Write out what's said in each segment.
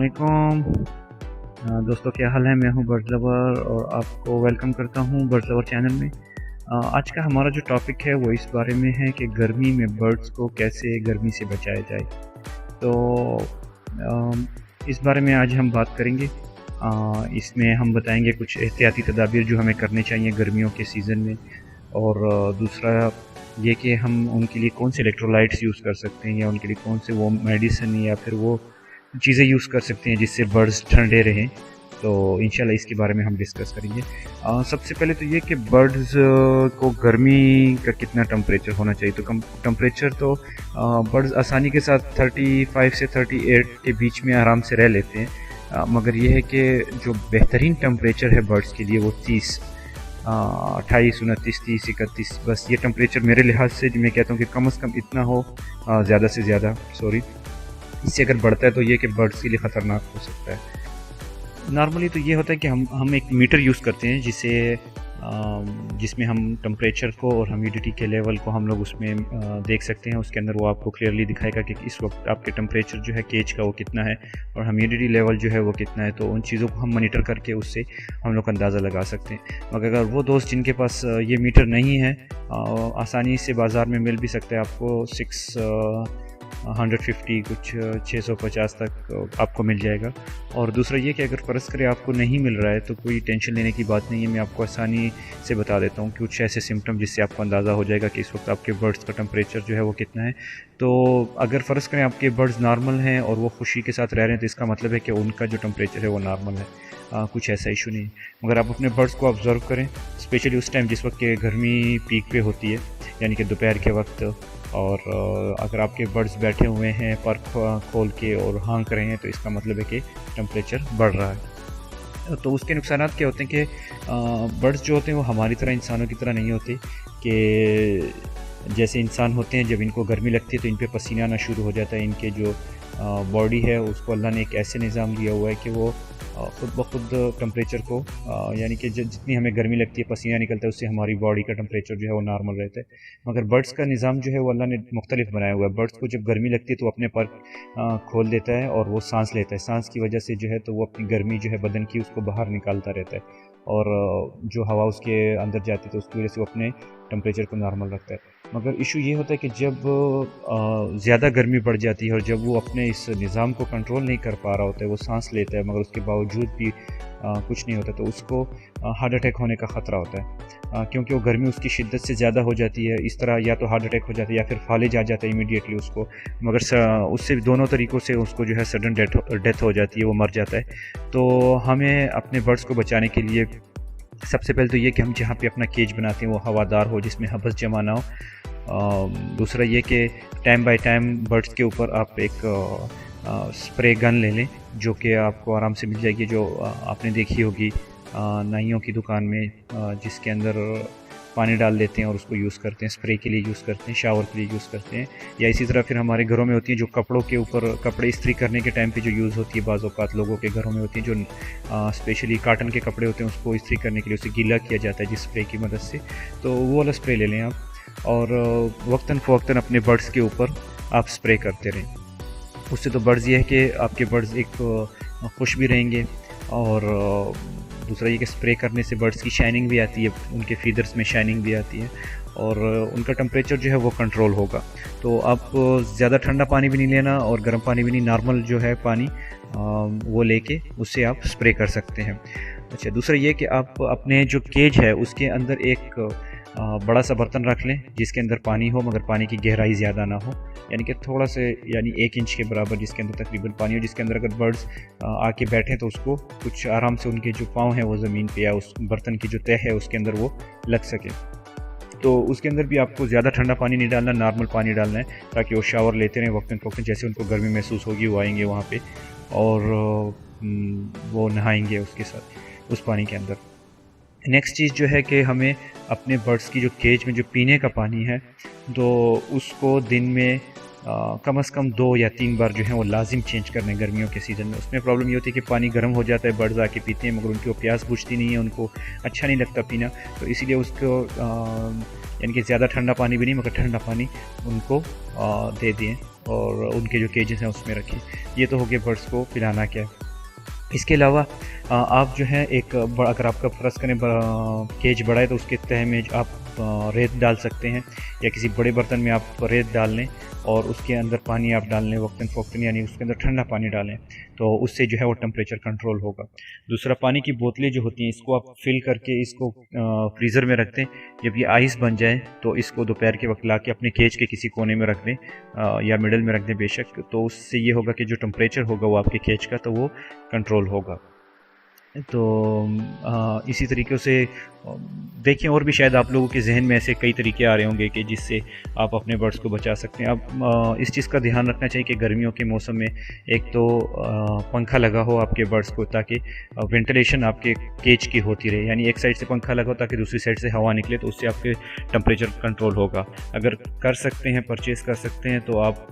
अस्सलामुअलैकुम। दोस्तों, क्या हाल है। मैं हूं बर्ड लवर और आपको वेलकम करता हूं बर्ड लवर चैनल में। आज का हमारा जो टॉपिक है वो इस बारे में है कि गर्मी में बर्ड्स को कैसे गर्मी से बचाया जाए। तो इस बारे में आज हम बात करेंगे। इसमें हम बताएंगे कुछ एहतियाती तदाबीर जो हमें करने चाहिए गर्मियों के सीज़न में, और दूसरा ये कि हम उनके लिए कौन से इलेक्ट्रोलाइट्स यूज़ कर सकते हैं, या उनके लिए कौन से वो मेडिसिन या फिर वो चीज़ें यूज़ कर सकते हैं जिससे बर्ड्स ठंडे रहें। तो इंशाल्लाह इसके बारे में हम डिस्कस करेंगे। सबसे पहले तो ये कि बर्ड्स को गर्मी का कितना टेम्परेचर होना चाहिए। तो टेम्परेचर तो बर्ड्स आसानी के साथ 35 से 38 के बीच में आराम से रह लेते हैं, मगर यह है कि जो बेहतरीन टेम्परेचर है बर्ड्स के लिए वो 30, 28, 29, 30, 31, बस ये टेम्परेचर मेरे लिहाज से मैं कहता हूँ कि कम से कम इतना हो, ज़्यादा से ज़्यादा इससे अगर बढ़ता है तो ये कि बर्ड्स के लिए ख़तरनाक हो सकता है। नॉर्मली तो ये होता है कि हम एक मीटर यूज़ करते हैं जिसमें हम टेम्परेचर को और ह्यूमिडिटी के लेवल को हम लोग उसमें देख सकते हैं। उसके अंदर वो आपको क्लियरली दिखाएगा कि इस वक्त आपके टेम्परेचर जो है केज का वो कितना है और ह्यूमिडिटी लेवल जो है वो कितना है। तो उन चीज़ों को हम मॉनिटर करके उससे हम लोग अंदाज़ा लगा सकते हैं। मगर अगर वो दोस्त जिनके पास ये मीटर नहीं है, आसानी से बाज़ार में मिल भी सकता है आपको 150 कुछ 650 तक आपको मिल जाएगा। और दूसरा ये कि अगर फ़र्ज़ करें आपको नहीं मिल रहा है तो कोई टेंशन लेने की बात नहीं है। मैं आपको आसानी से बता देता हूँ कुछ ऐसे सिम्टम जिससे आपको अंदाज़ा हो जाएगा कि इस वक्त आपके बर्ड्स का टेम्परेचर जो है वो कितना है। तो अगर फ़र्ज़ करें आपके बर्ड्स नॉर्मल हैं और वो खुशी के साथ रह रहे हैं तो इसका मतलब है कि उनका जो टेम्परेचर है वो नॉर्मल है, कुछ ऐसा इशू नहीं। मगर आप अपने बर्ड्स को ऑब्ज़र्व करें, स्पेशली उस टाइम जिस वक्त के गर्मी पीक पे होती है, यानी कि दोपहर के वक्त। और अगर आपके बर्ड्स बैठे हुए हैं पर खोल के और हाँक रहे हैं तो इसका मतलब है कि टेम्परेचर बढ़ रहा है। तो उसके नुकसान क्या होते हैं कि बर्ड्स जो होते हैं वो हमारी तरह, इंसानों की तरह नहीं होते कि जैसे इंसान होते हैं जब इनको गर्मी लगती है तो इन पे पसीना आना शुरू हो जाता है। इनके जो बॉडी है उसको अल्लाह ने एक ऐसे निज़ाम दिया हुआ है कि वो ख़ुद ब खुद टेम्परेचर को, यानी कि जितनी हमें गर्मी लगती है पसीना निकलता है उससे हमारी बॉडी का टेम्परेचर जो है वो नॉर्मल रहता है। मगर बर्ड्स का निज़ाम जो है वो अल्लाह ने मुख्तलिफ बनाया हुआ है। बर्ड्स को जब गर्मी लगती है तो अपने पर खोल देता है और वो सांस लेता है। सांस की वजह से जो है तो वो अपनी गर्मी जो है बदन की उसको बाहर निकालता रहता है, और जो हवा उसके अंदर जाती है तो उसकी वजह से वो अपने टेम्परेचर को नॉर्मल रखता है। मगर इशू ये होता है कि जब ज़्यादा गर्मी बढ़ जाती है और जब वो अपने इस निज़ाम को कंट्रोल नहीं कर पा रहा होता है, वो सांस लेता है मगर उसके बावजूद भी कुछ नहीं होता, तो उसको हार्ट अटैक होने का ख़तरा होता है, क्योंकि वो गर्मी उसकी शिद्दत से ज़्यादा हो जाती है। इस तरह या तो हार्ट अटैक हो जाता है या फिर फालिज आ जाता है इमीडिएटली उसको। मगर उससे दोनों तरीक़ों से उसको जो है सडन डेथ हो जाती है, वो मर जाता है। तो हमें अपने बर्ड्स को बचाने के लिए सबसे पहले तो ये कि हम जहाँ पे अपना केज बनाते हैं वो हवादार हो, जिसमें हबस जमा ना हो। दूसरा ये कि टाइम बाय टाइम बर्ड्स के ऊपर आप एक स्प्रे गन ले लें, जो कि आपको आराम से मिल जाएगी, जो आपने देखी होगी नाइयों की दुकान में, जिसके अंदर पानी डाल देते हैं और उसको यूज़ करते हैं, स्प्रे के लिए यूज़ करते हैं, शावर के लिए यूज़ करते हैं। या इसी तरह फिर हमारे घरों में होती हैं जो कपड़ों के ऊपर कपड़े इस्त्री करने के टाइम पे जो यूज़ होती है, बाज़ औक़ात लोगों के घरों में होती हैं जो स्पेशली काटन के कपड़े होते हैं, उसको इस्त्री करने के लिए उसे गीला किया जाता है जिस स्प्रे की मदद से। तो वो वाला स्प्रे ले लें आप, और वक्तन फ़वक्तन अपने बर्ड्स के ऊपर आप स्प्रे करते रहें। उससे तो बर्ड्स ये है कि आपके बर्ड्स एक खुश भी रहेंगे, और दूसरा ये कि स्प्रे करने से बर्ड्स की शाइनिंग भी आती है, उनके फीदर्स में शाइनिंग भी आती है, और उनका टेम्परेचर जो है वो कंट्रोल होगा। तो आप ज़्यादा ठंडा पानी भी नहीं लेना और गर्म पानी भी नहीं, नॉर्मल जो है पानी वो लेके उससे आप स्प्रे कर सकते हैं। अच्छा, दूसरा ये कि आप अपने जो केज है उसके अंदर एक बड़ा सा बर्तन रख लें जिसके अंदर पानी हो, मगर पानी की गहराई ज़्यादा ना हो, यानी कि थोड़ा से, यानी 1 इंच के बराबर, जिसके अंदर तकरीबन पानी हो, जिसके अंदर अगर बर्ड्स आके बैठें तो उसको कुछ आराम से उनके जो पाँव हैं वो ज़मीन पे या उस बर्तन की जो तह है उसके अंदर वो लग सके। तो उसके अंदर भी आपको ज़्यादा ठंडा पानी नहीं डालना, नॉर्मल पानी डालना है, ताकि वो शावर लेते रहें वक्तन फ़वक्तन। जैसे उनको गर्मी महसूस होगी वो आएंगे वहाँ पे और वो नहाएंगे उसके साथ उस पानी के अंदर। नेक्स्ट चीज़ जो है कि हमें अपने बर्ड्स की जो केज में जो पीने का पानी है, तो उसको दिन में कम से कम 2 या 3 बार जो है वो लाजिम चेंज करने गर्मियों के सीज़न में। उसमें प्रॉब्लम ये होती है कि पानी गर्म हो जाता है, बर्ड्स आके पीते हैं मगर उनकी वो प्यास बुझती नहीं है, उनको अच्छा नहीं लगता पीना। तो इसीलिए उसको यानी कि ज़्यादा ठंडा पानी भी नहीं मगर ठंडा पानी उनको दे दें और उनके जो केजेस हैं उसमें रखें। ये तो हो गया बर्ड्स को पिलाना क्या है। इसके अलावा आप जो है अगर आपका फ़र्ज़ करें केज बड़ा है तो उसके तह में आप रेत डाल सकते हैं, या किसी बड़े बर्तन में आप रेत डाल लें और उसके अंदर पानी आप डाल लें वक्तन फ़वक्तन, यानी उसके अंदर ठंडा पानी डालें, तो उससे जो है वो टेम्परेचर कंट्रोल होगा। दूसरा, पानी की बोतलें जो होती हैं इसको आप फिल करके इसको फ्रीज़र में रख दें। जब ये आइस बन जाए तो इसको दोपहर के वक्त ला के अपने केज के किसी कोने में रख दें, या मिडल में रख दें बेशक, तो उससे ये होगा कि जो टेम्परेचर होगा वो आपके केज का तो वो कंट्रोल होगा। तो इसी तरीके से देखें, और भी शायद आप लोगों के जहन में ऐसे कई तरीके आ रहे होंगे कि जिससे आप अपने बर्ड्स को बचा सकते हैं। अब इस चीज़ का ध्यान रखना चाहिए कि गर्मियों के मौसम में एक तो पंखा लगा हो आपके बर्ड्स को, ताकि वेंटिलेशन आपके केज की होती रहे, यानी एक साइड से पंखा लगा हो ताकि दूसरी साइड से हवा निकले, तो उससे आपके टेम्परेचर कंट्रोल होगा। अगर कर सकते हैं, परचेज़ कर सकते हैं, तो आप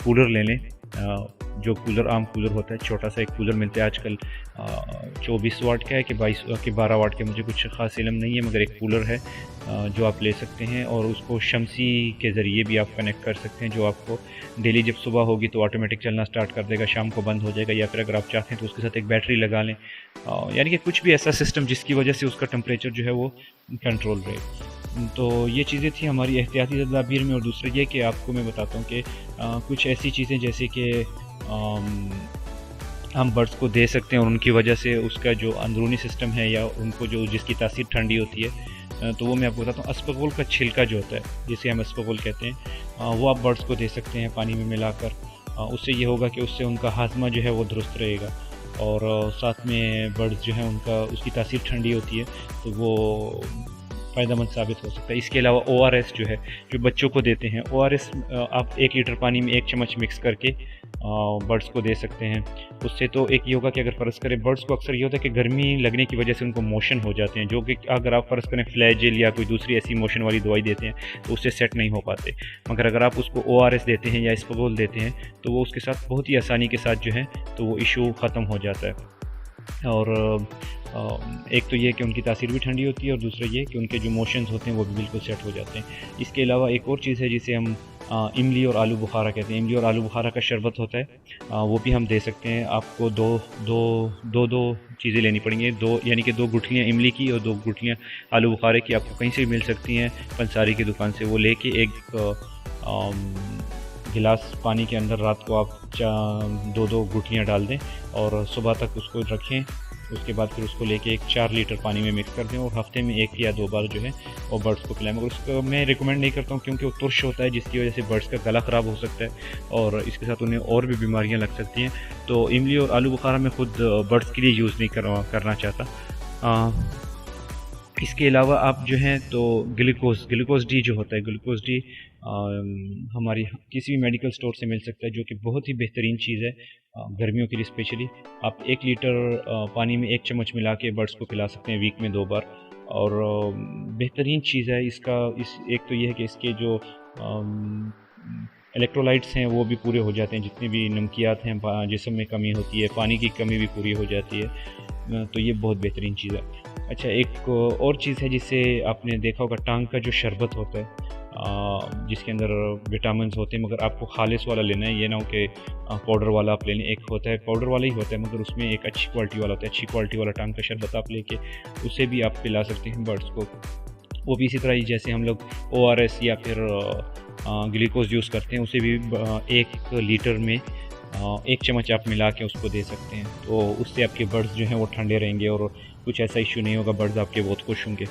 कूलर ले लें। जो कूलर आम कूलर होता है, छोटा सा एक कूलर मिलता है आजकल, 24 वाट का है कि 12 वाट के, मुझे कुछ ख़ास इल्म नहीं है, मगर एक कूलर है जो आप ले सकते हैं, और उसको शमसी के ज़रिए भी आप कनेक्ट कर सकते हैं, जो आपको डेली जब सुबह होगी तो ऑटोमेटिक चलना स्टार्ट कर देगा, शाम को बंद हो जाएगा। या फिर अगर आप चाहते हैं तो उसके साथ एक बैटरी लगा लें, यानी कि कुछ भी ऐसा सिस्टम जिसकी वजह से उसका टेम्परेचर जो है वो कंट्रोल रहे। तो ये चीज़ें थी हमारी एहतियाती तदाबीर में। और दूसरा ये कि आपको मैं बताता हूँ कि कुछ ऐसी चीज़ें जैसे कि हम बर्ड्स को दे सकते हैं और उनकी वजह से उसका जो अंदरूनी सिस्टम है या उनको जो जिसकी तासीर ठंडी होती है, तो वो मैं आपको बताता हूँ। अस्पगोल का छिलका जो होता है, जिसे हम अस्पगोल कहते हैं, वो आप बर्ड्स को दे सकते हैं पानी में मिलाकर। उससे ये होगा कि उससे उनका हाजमा जो है वो दुरुस्त रहेगा, और साथ में बर्ड्स जो है उनका उसकी तासीर ठंडी होती है तो वो फ़ायदेमंद साबित हो सकता है। इसके अलावा ORS जो है, जो बच्चों को देते हैं, ORS आप 1 लीटर पानी में 1 चम्मच मिक्स करके बर्ड्स को दे सकते हैं। उससे तो एक ये होगा कि अगर फ़र्ज़ करें, बर्ड्स को अक्सर ये होता है कि गर्मी लगने की वजह से उनको मोशन हो जाते हैं, जो कि अगर आप फ़र्ज़ करें फ्लैजेल या कोई दूसरी ऐसी मोशन वाली दवाई देते हैं तो उससे सेट नहीं हो पाते। मगर अगर आप उसको ORS देते हैं या अस्पगोल देते हैं तो वो उसके साथ बहुत ही आसानी के साथ जो है तो वो इशू ख़त्म हो जाता है। और एक तो ये कि उनकी तासीर भी ठंडी होती है, और दूसरा ये कि उनके जो मोशंस होते हैं वो भी बिल्कुल सेट हो जाते हैं। इसके अलावा एक और चीज़ है जिसे हम इमली और आलू बुखारा कहते हैं। इमली और आलू बुखारा का शरबत होता है, वो भी हम दे सकते हैं। आपको दो चीज़ें लेनी पड़ेंगी, यानी कि 2 गुठलियाँ इमली की और 2 गुठलियाँ आलू बुखारे की। आपको कहीं से भी मिल सकती हैं, पंसारी की दुकान से। वो लेके एक गिलास पानी के अंदर रात को आप 2 गुठलियाँ डाल दें और सुबह तक उसको रखें। उसके बाद फिर उसको लेके 4 लीटर पानी में मिक्स कर दें, और हफ्ते में 1 या 2 बार जो है वो बर्ड्स को पिलाएं। मगर उसको मैं रिकमेंड नहीं करता हूँ, क्योंकि वो तुर्श होता है, जिसकी वजह से बर्ड्स का गला ख़राब हो सकता है और इसके साथ उन्हें और भी बीमारियाँ लग सकती हैं। तो इमली और आलू बुखारा मैं ख़ुद बर्ड्स के लिए यूज़ नहीं करना चाहता। इसके अलावा आप जो हैं तो ग्लूकोज डी जो होता है, ग्लूकोज डी हमारी किसी भी मेडिकल स्टोर से मिल सकता है, जो कि बहुत ही बेहतरीन चीज़ है गर्मियों के लिए स्पेशली। आप 1 लीटर पानी में 1 चम्मच मिला के बर्ड्स को पिला सकते हैं वीक में 2 बार, और बेहतरीन चीज़ है इसका। एक तो ये है कि इसके जो इलेक्ट्रोलाइट्स हैं वो भी पूरे हो जाते हैं, जितने भी नमकियात हैं जिस्म में कमी होती है, पानी की कमी भी पूरी हो जाती है, तो ये बहुत बेहतरीन चीज़ है। अच्छा, एक और चीज़ है जिसे आपने देखा होगा, टांग का जो शरबत होता है, जिसके अंदर विटामिन्स होते हैं, मगर आपको खालिस वाला लेना है, ये ना हो कि पाउडर वाला आप ले लें। एक होता है पाउडर वाला ही होता है, मगर उसमें एक अच्छी क्वालिटी वाला होता है। अच्छी क्वालिटी वाला टांग का शरबत आप लेके उसे भी आप पिला सकते हैं बर्ड्स को। वो भी इसी तरह ही जैसे हम लोग ORS या फिर ग्लूकोज यूज़ करते हैं, उसे भी 1 लीटर में 1 चम्मच आप मिला के उसको दे सकते हैं। तो उससे आपके बर्ड्स जो हैं वो ठंडे रहेंगे और कुछ ऐसा इशू नहीं होगा, बर्ड्स आपके बहुत खुश होंगे।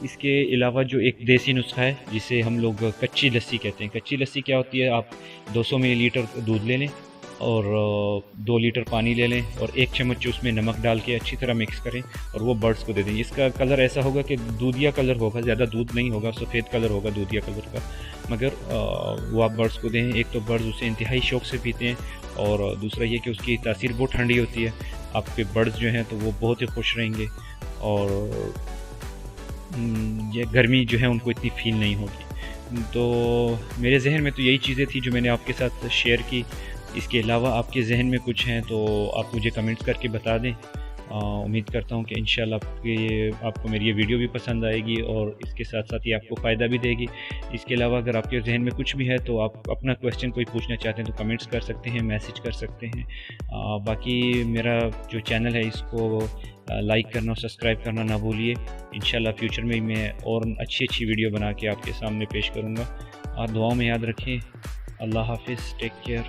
इसके अलावा जो एक देसी नुस्खा है जिसे हम लोग कच्ची लस्सी कहते हैं। कच्ची लस्सी क्या होती है, आप 200 मिलीलीटर दूध ले लें और 2 लीटर पानी ले लें और 1 चम्मच उसमें नमक डाल के अच्छी तरह मिक्स करें और वो बर्ड्स को दे दें। इसका कलर ऐसा होगा कि दूधिया कलर होगा, ज़्यादा दूध नहीं होगा, सफ़ेद कलर होगा दूधिया कलर का, मगर वो आप बर्ड्स को दें। एक तो बर्ड्स उसे इंतहाई शौक़ से पीते हैं, और दूसरा ये कि उसकी तासीर बहुत ठंडी होती है। आपके बर्ड्स जो हैं तो वो बहुत ही खुश रहेंगे, और ये गर्मी जो है उनको इतनी फील नहीं होगी। तो मेरे जहन में तो यही चीज़ें थी जो मैंने आपके साथ शेयर की। इसके अलावा आपके जहन में कुछ हैं तो आप मुझे कमेंट्स करके बता दें। उम्मीद करता हूँ कि इंशाल्लाह आपको मेरी ये वीडियो भी पसंद आएगी और इसके साथ साथ ये आपको फ़ायदा भी देगी। इसके अलावा अगर आपके जहन में कुछ भी है तो आप अपना क्वेश्चन कोई पूछना चाहते हैं तो कमेंट्स कर सकते हैं, मैसेज कर सकते हैं। बाकी मेरा जो चैनल है इसको लाइक करना और सब्सक्राइब करना ना भूलिए। इंशाल्लाह फ्यूचर में मैं और अच्छी वीडियो बना के आपके सामने पेश करूँगा। आप दुआओं में याद रखें। अल्लाह हाफ़िज़, टेक केयर।